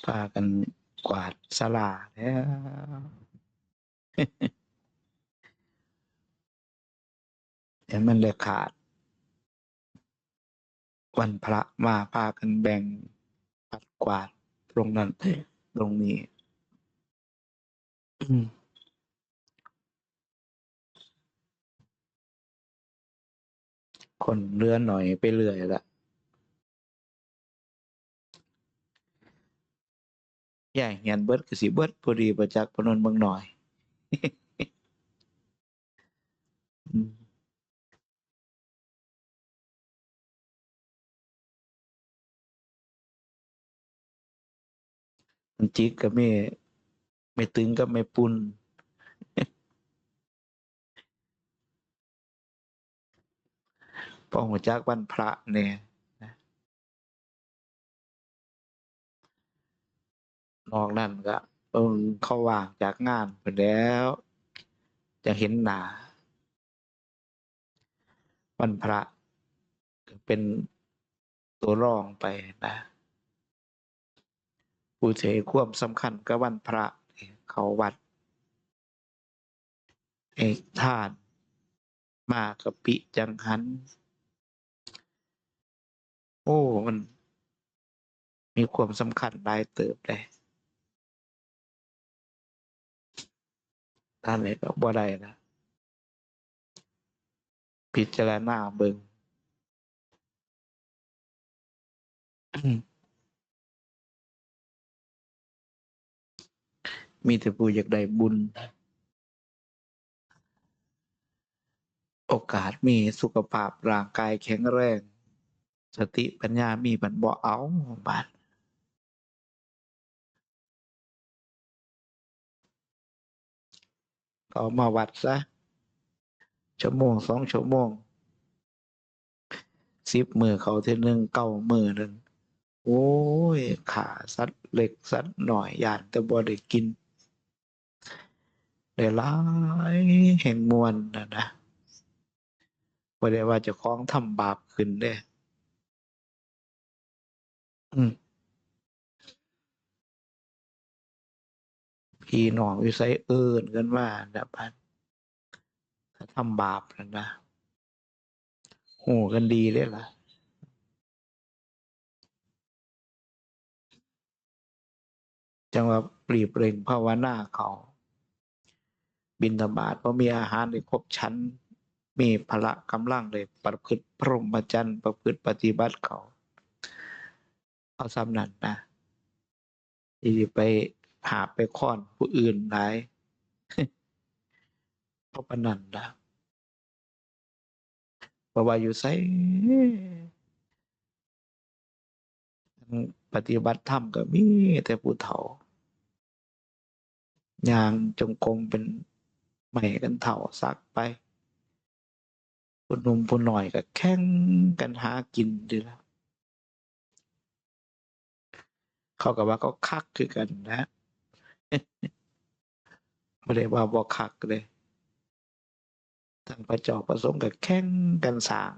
พากันกวาดศาลาแล้วแต่มันเลยขาดวันพระมาพากันแบ่งปัดกวาดตรงนั้นตรงนี้คนเรือหน่อยไปเรื่อยละย่าเหียนเบิดก็สิเบิดพอดีประจักษ์พนนเมืองหน่อยมันจิกก็ไม่ตึงก็ไม่ปุ่นพอหัวจักวันพระเนี่ยนอกนั้นก็เขาว่างจากงานไปแล้ว จะเห็นหนาวันพระเป็นตัวรองไปนะผู้เสกความสำคัญก็วันพระเขาวัดเอกทานมากะปิจังหันโอ้มันมีความสำคัญหลายเติบเลยท่านเลยก็บ่ได้นะพิจารณาเบิงมีแต่ผู้อยากได้บุญโอกาสมีสุขภาพร่างกายแข็งแรงสติปัญญามีบันบ่เอาบาดเอามาวัดซะชั่วโมง2 ชั่วโมง10 มื้อเขาเท่านึง9 มื้อนึงโอ้ยขาสัตว์เล็กสัตว์หน่อยย่านแต่บ่ได้กินได้หลายแห่งมวลนะบ่ได้ว่าเจ้าของทำบาปขึ้นเด้อืมพี่น้องอยู่ไสเอิ้นกันว่าน่ะพัดถ้าทำบาปนั่นนะฮู้กันดีเดะล่ะจังว่าปรีบเร่งภาวนาเขาบิณฑบาตบ่มีอาหารได้ครบฉันมีพละกำลังได้ประพฤติพรหมจรรย์ประพฤติปฏิบัติเขาเอาส่ำนั้นนะสิไปหาบไปค้อนผู้อื่นหลายเพราะปานนั้นล่ะบ่ว่าอยู่ไสปฏิบัติธรรมก็มีแต่ผู้เฒ่าย่างจงกรมเป็นไม้กันเฒ่าซักไปผู้หนุ่มผู้น้อยก็แข่งกันหากินอยู่แล้วเขาก็ว่าเขาคักคือกันนะบ่ได้ว่าบ่คักเดะทั้งพระเจ้าพระสงฆ์ก็แข่งกันสร้าง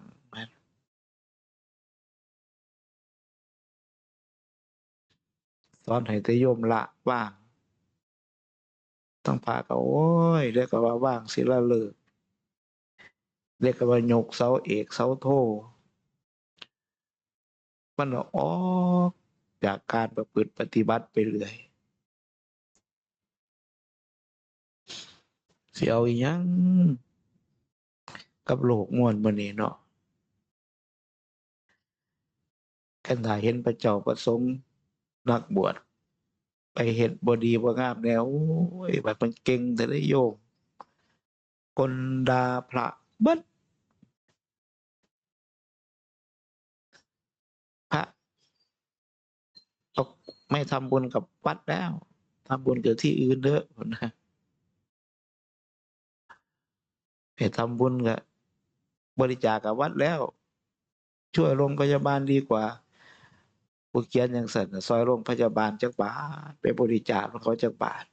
สอนให้แต่โยมละว่างทั้งพระก็โอ๊ยเรียกก็ว่าว่างศิลาฤกษ์เรียกก็ว่ายกเสาเอกเสาโทมันออกจากการประพฤติปฏิบัติไปเรื่อยสิเอาอีหยังกับโลกม่วนมื้อนี้เนาะคันถ้าเห็นพระเจ้าประสงค์นักบวชไปเฮ็ดบ่ดีบ่งามแนวโอ้ยบัดมันเก่งแต่ได้โยมคนด่าพระเบิดพระบอกไม่ทำบุญกับวัดแล้วทำบุญกับที่อื่นเถอะพุ่นนะไปทำบุญกับบริจาคกับวัดแล้วช่วยโรงพยาบาลดีกว่าผู้เขียนจังซั่นน่ะซอยโรงพยาบาลจักบาทไปบริจาคให้เขาจักบาท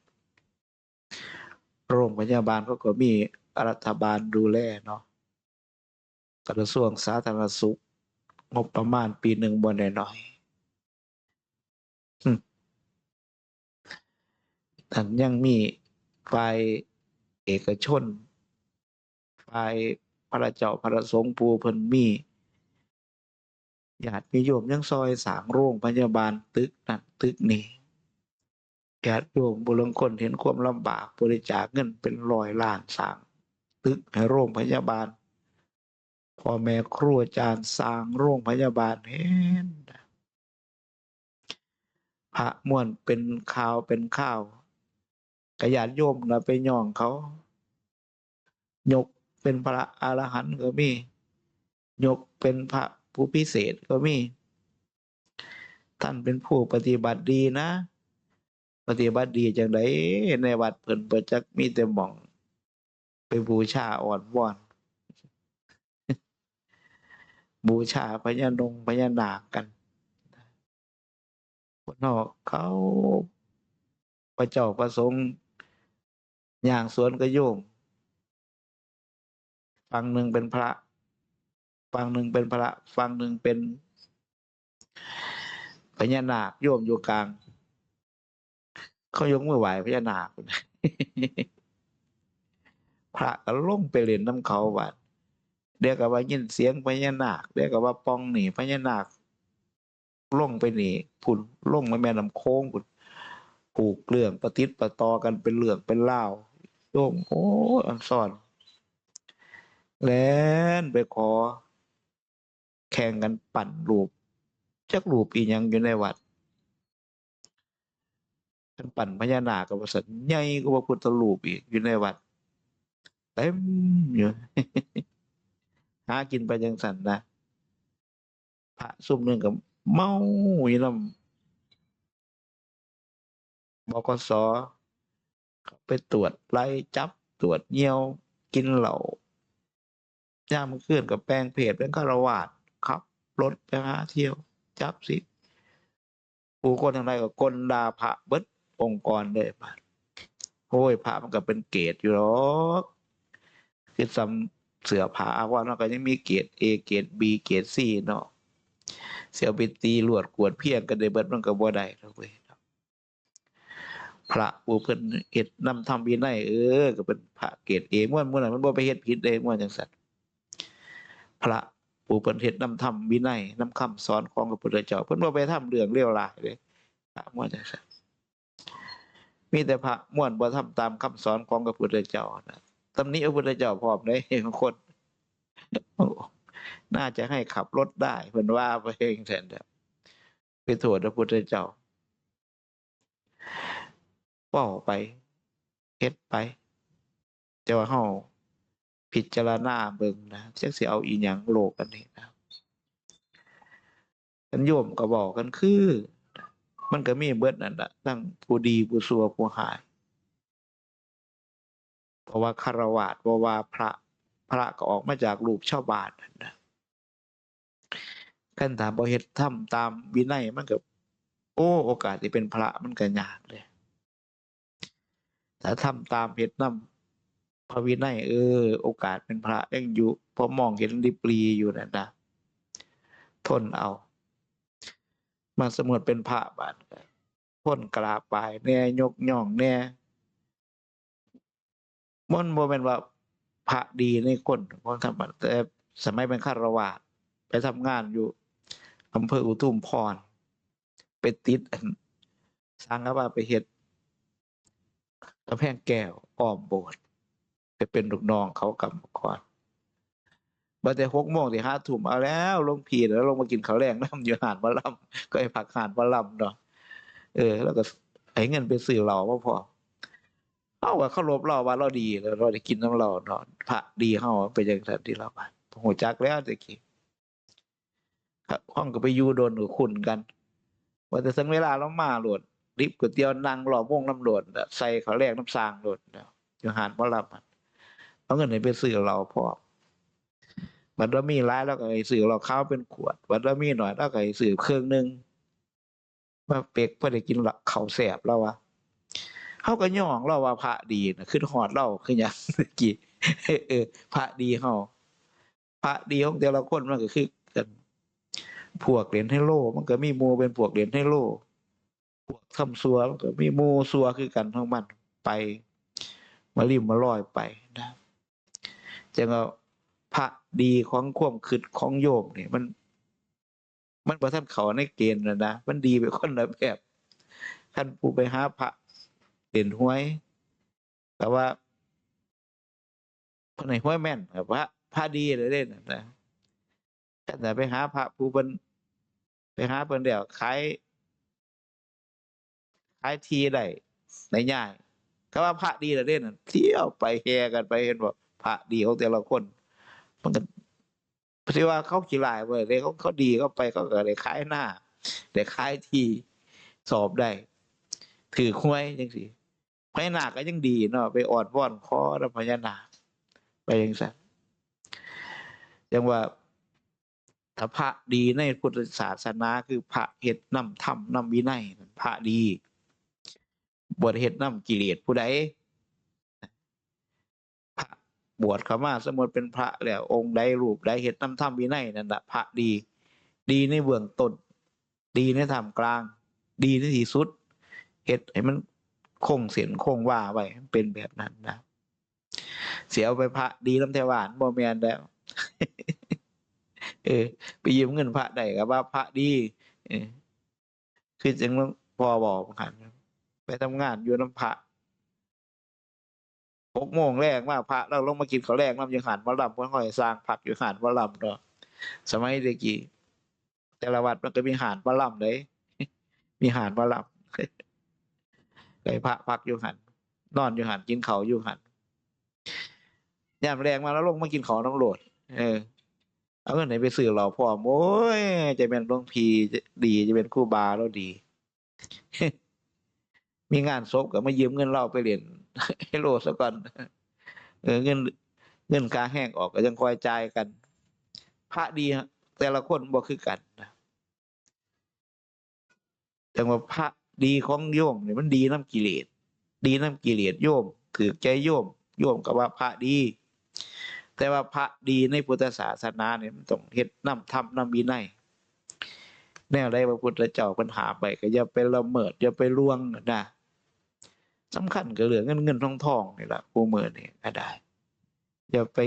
โรงพยาบาลเขาก็มีรัฐบาลดูแลเนาะกระทรวงสาธารณสุขงบประมาณปีหนึ่งบ่น้อยๆ ท่านยังมีฝ่ายเอกชนฝ่ายพระเจ้าพระสงฆ์ผู้เพิ่นมีญาติโยมยังซอยสร้างโรงพยาบาลตึกนั่นตึกนี้ญาติโยมบุรุษคนเห็นความลำบากบริจาคเงินเป็น100 ล้านสร้างตึกให้โรงพยาบาลพ่อแม่ครูอาจารย์สร้างโรงพยาบาลเห็นพระม่วนเป็นข่าวเป็นข้าวกญาติโยมนะไปย่องเขายกเป็นพระอรหันต์ก็มียกเป็นพระผู้พิเศษก็มีท่านเป็นผู้ปฏิบัติดีนะปฏิบัติดีจังไดในวัดเพิ่นประจักมีแต่หม่องไปบูชาอ่อนวอนบูชาพญานาคกันคนนอกเขาพระเจ้าประสงค์ย่างสวนก็โยมฝั่งหนึ่งเป็นพระฝั่งหนึ่งเป็นพระฝั่งหนึ่งเป็นพญานาคโยมอยู่กลางเขายกมือไหว้พญานาคพระก็ลงไปเล่นน้ำเขาบัดเดี๋ยวก็ว่ายินเสียงพญานาคเดี๋ยวก็ว่าปองหนีพญานาคลงไปหนีพุ่นลงไปแม่น้ำโค้งพุ่นผูกเรื่องประติดประต่อกันเป็นเรื่องเป็นเล่าโยมโอ้อันซ่อนแล้วไปขอแข่งกันปั่นรูปจักรูปอีหยังอยู่ในวัดกันปั่นพญานาคกับสันใหญ่กว่าพระพุทธรูปอีกอยู่ในวัดเต็มอยู่ หากินไปจังสันนะพระซุ่มหนึ่งกับเมาอยู่นำบกสไปตรวจไล่จับตรวจเยี่ยวกินเหล้าย่ามขึ้นกับแปลงเพจเป็นฆราวาสขับรถไปหาเที่ยวจับสิผู้คนทางใดก็กลด่าพระเบิดองค์กรเลยบาดโอ้ยพระมันก็เป็นเกรดอยู่หรอกคือซ้ำเสือผาว่าเนาะก็ยังมีเกรด A เกรด B เกรด C เนาะเสียวไปตีลวดกวดเพียงกันได้เบิดมันก็บ่ได้แล้วเว้ยพระผู้เพิ่นเฮ็ดนำทำวินัยก็เป็นพระเกรด A ม่วนนั้นมันบ่ไปเฮ็ดผิดเด้ม่วนจังซั่นพระผู้เพิ่นเฮ็ดนำทำวินัยนำคำสอนของพระพุทธเจ้าเพิ่นบ่ไปทำเรื่องเลวร้ายเด้พระม่วนจังซั่นมีแต่พระม่วนบ่ทำตามคำสอนของพระพุทธเจ้านะตำหนิพระพุทธเจ้าพร้อมเด้บางคนน่าจะให้ขับรถได้เพิ่นว่าไปเองแทนไปโทษพระพุทธเจ้าเว้าไปเฮ็ดไปแต่ว่าเฮาพิจารณาเบิ่งนะจักสิเอาอีหยังโลกอันนี้นะกันโยมก็บอกกันคือมันก็มีเบิดนั่นล่ะทั้งผู้ดีผู้ชั่วผู้ร้ายเพราะว่าฆราวาสเพราะว่าพระก็ออกมาจากรูปชาวบ้านนั่นนะคันถ้าบ่เฮ็ดทำตามวินัยมันก็โอกาสที่เป็นพระมันก็ยากเลยถ้าทำตามเฮ็ดนำพระวินัยโอกาสเป็นพระยังอยู่เพราะมองเห็นริบหรี่อยู่นั่นนะทนเอามาสมมุติเป็นพระบาดก็ทนกราบไหว้แหน่ยกย่องแหน่มันบ่แม่นว่าพระดีในคนของธรรมะแต่สมัยเป็นฆราวาสไปทำงานอยู่อำเภออุทุมพรไปติดอันสร้างว่าไปเฮ็ดกำแพงแก้วอ้อมโบสถ์ไปเป็นลูกน้องเขากรรมกรบัดแต่6 โมงสิ5 ทุ่มเอาแล้วหลวงพี่แล้วลงมากินข้าวแลงนำอยู่หาดหมอลำก็ให้พักหาดหมอลำเนาะแล้วก็ให้เงินไปซื้อเหล้ามาพร้อมเฮาก็เคารพเราว่าเราดีแล้วเราได้กินนำเราเนาะพระดีเฮาเป็นจังซั่นที่เราว่าฮู้จักแล้วแต่กี้ห้องก็ไปอยู่โดนก็คุ้นกันว่าแต่ถึงเวลาเรามาโลดริบก๋วยเตี๋ยวนั่งล้อมวงนำโลดใส่ข้าวแลงนำสร้างโลดอยู่หาดหมอลำเอาเงินให้ไปซื้อเหล้าพร้อม บัดว่ามีหลายแล้วก็ให้ซื้อเหล้าขาวเป็นขวดบัดว่ามีน้อยแล้วก็ให้ซื้อเครื่องหนึ่งว่าเป็กเพื่อได้กินข้าวแซ่บแล้ววะเขาก็ย่องเราว่าพระดีนะขึ้นฮอดเราคือหยังเมื่อกี้พระดีเขาพระดีของแต่ละคนมันก็คือกันพวกเหรียญไฮโลมันก็มีหมู่เป็นพวกเหรียญไฮโล พวกทำซัวมันก็มีหมู่ซัวคือกันของมันไปมาริมมาลอยไปนะจังว่าพระดีของความคิดของโยมนี่มันบ่ทันเข้าในเกณฑ์นะมันดีไปคนละแบบคันผู้ไปหาพระเล่นหวยแต่ว่าเพิ่นให้หวยแม่นพระดีเลยเด้นั่นนะแต่ไปหาพระผู้เพิ่นไปหาเพิ่นแล้วขายที่ได้ง่ายก็ว่าพระดีเลยเด้นั่นเที่ยวไปแห่กันไปเห็นบ่พระดีของแต่ละคนมันก็สิว่าเขาขี้ร้ายบ่ได้เขาดีเขาไปเขาก็ได้ขายหน้าได้ขายที่สอบได้ถือหวยจังซี่พญานาคก็ยังดีเนาะไปอ้อนวอนขอนำพญานาคไปจังซั่นจังว่าถ้าพระดีในพุทธศาสนาคือพระเฮ็ดนำธรรมนำวินัยนั่นพระดีบ่ได้เฮ็ดนำกิเลสผู้ใดพระบวชเข้ามาสมมุติเป็นพระแล้วองค์ใดรูปใดเฮ็ดนำธรรมวินัยนั่นน่ะพระดีดีในเบื้องต้นดีในท่ามกลางดีในที่สุดเฮ็ดให้มันคงเส้นคงวาไว้เป็นแบบนั้นนะสิเอาไปพระดีนำเทวาบ่แม่นแล้ว ไปยืมเงินพระได้ก็ว่าพระดีเออคือจังพ่อบอกหั่นไปทำงานอยู่นำพระ6 โมงแลงมาพระเราลงมากินข้าวแลงนำอยู่หั้นหมอลำเพิ่นค่อยสร้างพักอยู่หั้นหมอลำเนาะสมัยแต่กี้แต่ละวัดมันก็มีหาดหมอลำเด้มีหาดหมอลำไปพระพักอยู่หั้นนอนอยู่หั้นกินข้าวอยู่หั้นยามแลงมาแล้วลงมากินข้าวนำโลดเออเอาเงินไหนไปซื้อเหล้าพร้อมโอ๊ยจะแม่นหลวงพี่ดีจะเป็นครูบาแล้วดี มีงานศพก็มายืมเงินเราไปเล่น ไฮโลซะก่อนเงินค่าแห้งออกก็ยังคอยจ่ายกันพระดีฮะแต่ละคนบ่คือกันนะแต่ว่าพระดีของโยมเนี่ยมันดีน้ำกิเลสดีน้ำกิเลสโยมถือใจโยมก็ว่าพระดี แต่ว่าพระดีในพุทธศาสนาเนี่ยมันต้องเฮ็ดนำธรรมนำวินัยแนวใดพระพุทธเจ้าเพิ่นหาไปก็อย่าไปละเมิดอย่าไปล่วงนะสำคัญก็เรื่องเงินทองนี่ล่ะผู้มื้อนี้ก็ได้อย่าไป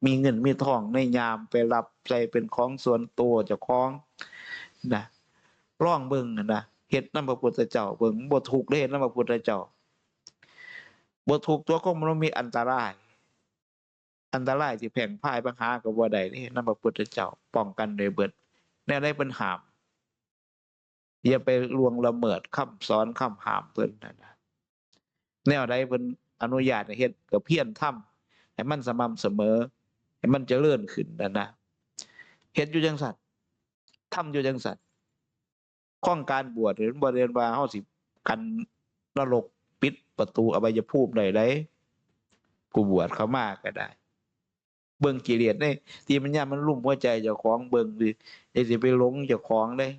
มีเงินมีทองในยามไปรับใช้เป็นของส่วนตัวเจ้าของนะลองเบิ่งนะเฮ็ดนำพระพุทธเจ้าเบิ่งบ่ทุกข์ได้เฮ็ดนำพระพุทธเจ้าบ่ทุกข์ตัวของมันมีอันตรายสิแพร่งพรายบังหาก็บ่ได้เด้นำพระพุทธเจ้าป้องกันได้เบิดแนวใดเพิ่นห้ามอย่าไปล่วงละเมิดคำสอนคำห้ามเพิ่นนั่นน่ะแนวใดเพิ่นอนุญาตให้เฮ็ดก็เพียรทำให้มันสม่ำเสมอให้มันเจริญขึ้นนั่นนะเฮ็ดอยู่จังซั่นทำอยู่จังซั่นข้องการบวชหรือบ่ได้ว่าเฮาสิกันนรกปิดประตูอบายภูมิได้ไดผู้บวชเข้ามาก็ได้เบิ่งกิเลสได้ที่มันยามมันลุ่มหัวใจเจ้าของเบิ่งดิอย่าสิไปหลงเจ้าของเด้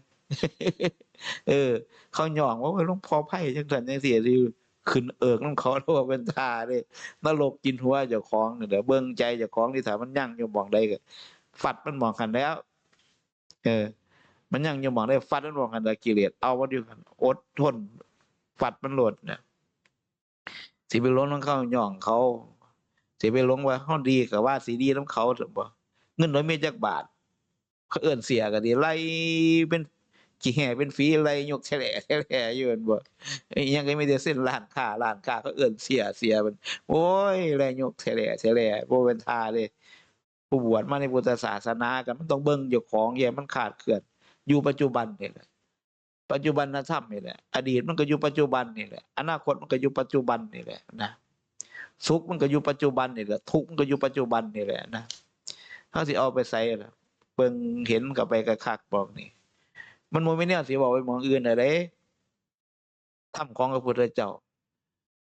เออเขาย่องว่าหลวงพ่อไผจังซั่นจังซี่สิขึ้นเอิกนำเขาแล้วว่าเป็นท่าเด้นรกกินหัวเจ้าของนี่เด้อเบิ่งใจเจ้าของที่ถ้ามันยังอยู่หม้องใดก็ฟัดมันหม้องหั้นแล้วเออมันยังอยู่หม้องใดฟัดมันหม้องหั้นแล้วกิเลสเอามันอยู่หั้นอดทนฟัดมันโลดน่ะสิไปหลงนำเขาย่องเขาสิไปหลงว่าเฮาดีก็ว่าสิดีนำเขาซั่นบ่เงินน้อยมีจักบาทเขาเอิ้นเสียก็สิไล่เป็นขี้แห่เป็นฝีไล่ยกแฉลอยู่แม่นบ่อิหยังก็มีแต่เส้นร้านค้าเขาเอิ้นเสียมันโอ๊ยไล่ยกแฉลบ่เป็นท่าเดะผู้บวชมาในพุทธศาสนาก็มันต้องเบิ่งเจ้าของอย่ามันขาดเคลื่อนอยู่ปัจจุบันนี่แหละปัจจุบันธรรมนี่แหละอดีตมันก็อยู่ปัจจุบันนี่แหละอนาคตมันก็อยู่ปัจจุบันนี่แหละนะสุขมันก็อยู่ปัจจุบันนี่แหละทุกข์มันก็อยู่ปัจจุบันนี่แหละนะเฮาสิเอาไปใส่ล่ะเบิ่งเห็นก็ไปคักๆบอกนี่มันบ่มีแนวสิเว้าไปหม้องอื่นได้เด้ธรรมของพระพุทธเจ้า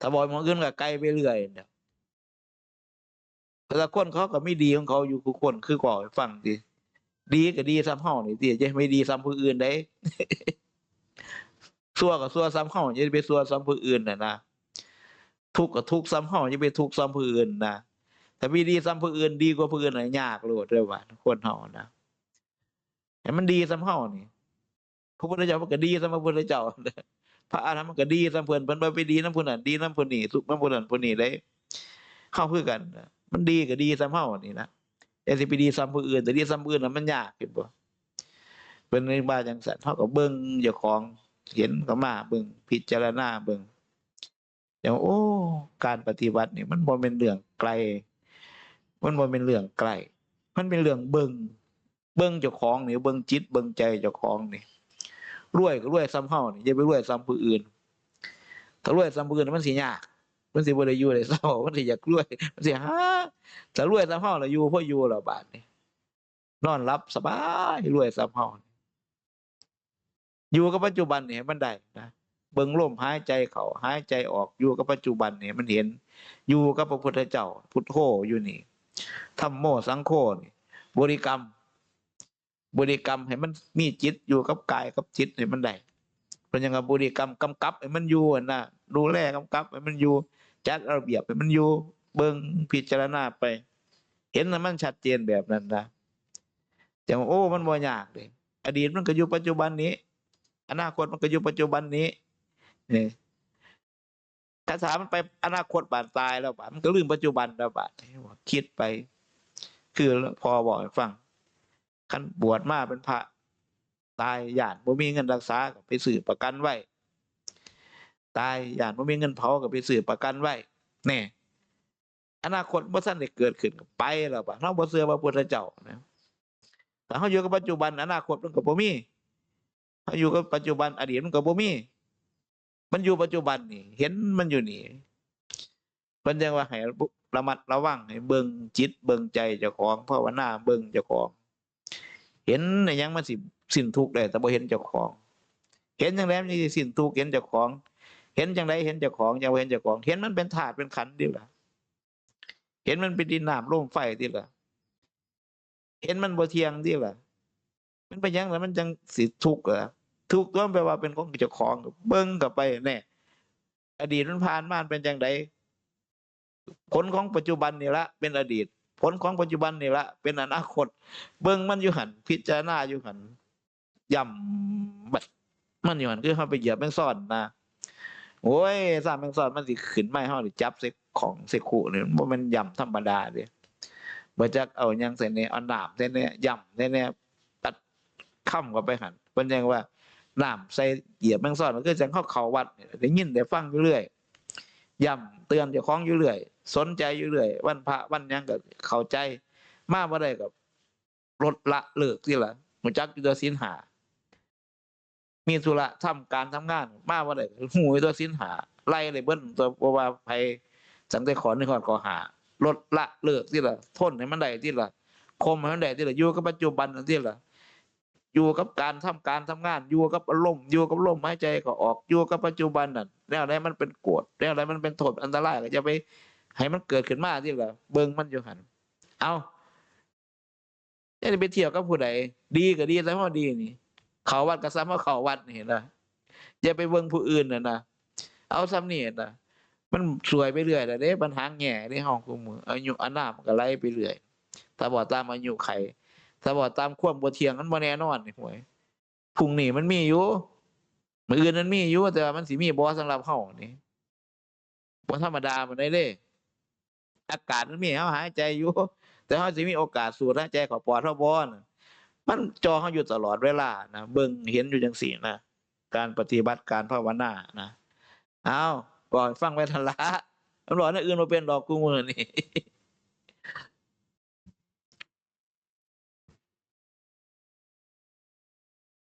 ถ้าเว้าไปหม้องอื่นก็ไกลไปเรื่อยน่ะแต่ละคนเขาก็มีดีของเขาอยู่ทุกคนคือเว้าให้ฟังติดีก็ดีส่ำเฮานี่ติจะไม่ดีส่ำผู้อื่นได้ชั่วก็ชั่วส่ำเฮาอย่าไปชั่วส่ำผู้อื่นน่ะนะทุกข์ก็ทุกข์ส่ำเฮาอย่าไปทุกข์ส่ำผู้อื่นนะถ้ามีดีส่ำผู้อื่นดีกว่าผู้อื่นน่ะยากโลดเด้อว่าคนเฮานะให้มันดีส่ำเฮานี่พระพุทธเจ้าเพิ่นก็ดีส่ำพระพุทธเจ้า พระอรหันต์มันก็ดีนํเพิ่นบ่ไปดีนํผู้นั้นดีนํผู้นี้สุขนํผู้นั้นผู้นี้ได้เฮาคือกันมันดีก็ดีส่ำเฮานี่นะแต่สิไปดีส่ำผู้อื่นแต่ดีส่ำผู้อื่นน่ะมันยากเห็นบ่เพิ่นเลยว่าจังซั่นเฮาก็เบิ่งเจ้าของเห็นก็มาเบิ่งพิจารณาเบิ่งแต่ว่าโอ้การปฏิบัตินี่มันบ่แม่นเรื่องไกลมันบ่แม่นเรื่องใกล้มันเป็นเรื่องเบิ่งเจ้าของนี่เบิ่งจิตเบิ่งใจเจ้าของนี่รวยก็รวยส่ำเฮานี่อย่าไปรวยส่ำผู้อื่นถ้ารวยส่ำผู้อื่นมันสิยากมันสิบ่ได้อยู่ได้เศร้ามันสิอยากรวยมันสิหาถ้ารวยส่ำเฮาแล้วอยู่พออยู่แล้วบาดนี้นอนหลับสบายรวยส่ำเฮาอยู่กับปัจจุบันนี่ให้มันได้นะเบิ่งลมหายใจเข้าหายใจออกอยู่กับปัจจุบันนี่มันเห็นอยู่กับพระพุทธเจ้าพุทโธอยู่นี่ธัมโมสังโฆนี่บริกรรมให้มันมีจิตอยู่กับกายกับจิตให้มันได้เพิ่นยังว่าบริกรรมกำกับให้มันอยู่น่ะดูแลกำกับให้มันอยู่จัดระเบียบให้มันอยู่เบิ่งพิจารณาไปเห็นแล้วมันชัดเจนแบบนั้นนะแต่ว่าโอ้มันบ่ยากเด้อดีตมันก็อยู่ปัจจุบันนี้อนาคตมันก็อยู่ปัจจุบันนี้นี่ถ้าถามมันไปอนาคตบานตายแล้วบาดมันก็ลืมปัจจุบันแล้วบาดคิดไปคือพอบอกให้ฟังคันบวชมาเป็นพระตายญาติบ่มีเงินรักษาก็ไปซื้อประกันไว้ตายญาติบ่มีเงินเผาก็ไปซื้อประกันไว้แน่อนาคตบ่ทันได้เกิดขึ้นก็ไปแล้วบาดเราบ่เชื่อพระพุทธเจ้านะถ้าเฮาอยู่กับปัจจุบันอนาคตมันก็บ่มีเฮาอยู่กับปัจจุบันอดีตมันก็บ่มีมันอยู่ปัจจุบันนี่เห็นมันอยู่นี่เพิ่นจังว่าให้ระมัดระวังให้เบิ่งจิตเบิ่งใจเจ้าของภาวนาเบิ่งเจ้าของเห็นอิหยังมันสิสิ้นทุกข์ได้แต่บ่เห็นเจ้าของเห็นจังได๋มันสิสิ้นทุกข์เห็นเจ้าของเห็นจังได๋เห็นเจ้าของจังบ่เห็นเจ้าของเห็นมันเป็นธาตุเป็นขันธ์ติล่ะเห็นมันเป็นดินน้ำลมไฟติล่ะเห็นมันบ่เที่ยงติล่ะมันเป็นหยังล่ะมันจังสิทุกข์ล่ะทุกข์ตัวมันแปลว่าเป็นของเจ้าของเบิ่งเข้าไปแน่อดีตมันผ่านมาเป็นจังได๋ผลของปัจจุบันนี่ล่ะเป็นอดีตผลของปัจจุบันนี่ล่ะเป็นอนาคตเบิ่งมันอยู่หั่นพิจารณาอยู่หั่นย่ำบัดมันอยู่หั่นคือเฮาไปเหยียบแมงซ่อนนะโอ้ยซ้ำแมงซ่อนมันสิขึ้นมาให้เฮานี่จับใส่ของใส่ขู่นี่บ่แม่นย่ำธรรมดาเด้บ่จักเอาหยังใส่แหน่เอาน้ำใส่แหน่ย่ำใส่แหน่ตัดค่ำเข้าไปหั่นเพิ่นจังว่าน้ำใส่เหยียบแมงซ่อนก็คือจังเฮาเข้าวัดได้ยินได้ฟังอยู่เรื่อยย่ำเตือนเจ้าของอยู่เรื่อยสนใจอยู่เรื่อยวันพระวันหยังก็เข้าใจมาบ่ได้ก็ลดละเลิกติล่ะรู้จักอยู่แต่ศีล5มีธุระทำการทำงานมาบ่ได้หูอยู่แต่ศีล5ไล่เลยเบิดตัวบ่ว่าไผตั้งแต่ข้อ1ฮอดข้อ5ลดละเลิกติล่ะทนให้มันได้ติล่ะข่มให้มันได้ติล่ะอยู่กับปัจจุบันนั่นติล่ะอยู่กับการทำการทำงานอยู่กับอารมณ์อยู่กับลมหายใจเข้าออกอยู่กับปัจจุบันนั่นแนวใดมันเป็นโกรธแนวใดมันเป็นโทษอันตรายก็อย่าไปให้มันเกิดขึ้นมาติล่ะเบิ่งมันอยู่หั่นเอาอย่าได้ไปเที่ยวกับผู้ใดดีก็ดีแต่ว่าดีนี่เข้าวัดก็ซ้ำว่าเข้าวัดนี่เห็นบ่อย่าไปเบิ่งผู้อื่นน่ะนะเอาส่ำนี้น่ะมันสวยไปเรื่อยล่ะเด้มันหางแหง่เด้เฮาคุมื้ออายุอานามมันก็ไหลไปเรื่อยถ้าบ่ตามอายุไขถ้าบ่ตามความบ่เที่ยงมันบ่แน่นอนนี่ห่วยพรุ่งนี้มันมีอยู่มื้ออื่นมันมีอยู่แต่ว่ามันสิมีบ่สำหรับเฮานี่บ่ธรรมดาปานใดเด้อากาศมันมีให้เฮาหายใจอยู่แต่เฮาสิมีโอกาสสูดหายใจเข้าปอดเฮาบ่น่ะมันจ่อเฮาอยู่ตลอดเวลานะเบิ่งเห็นอยู่จังซี่นะการปฏิบัติการภาวนานะอ้าวบอกให้ฟังไว้เท่านั้นล่ะมันบอกอันอื่นบ่เป็นดอกกูมื้อนี้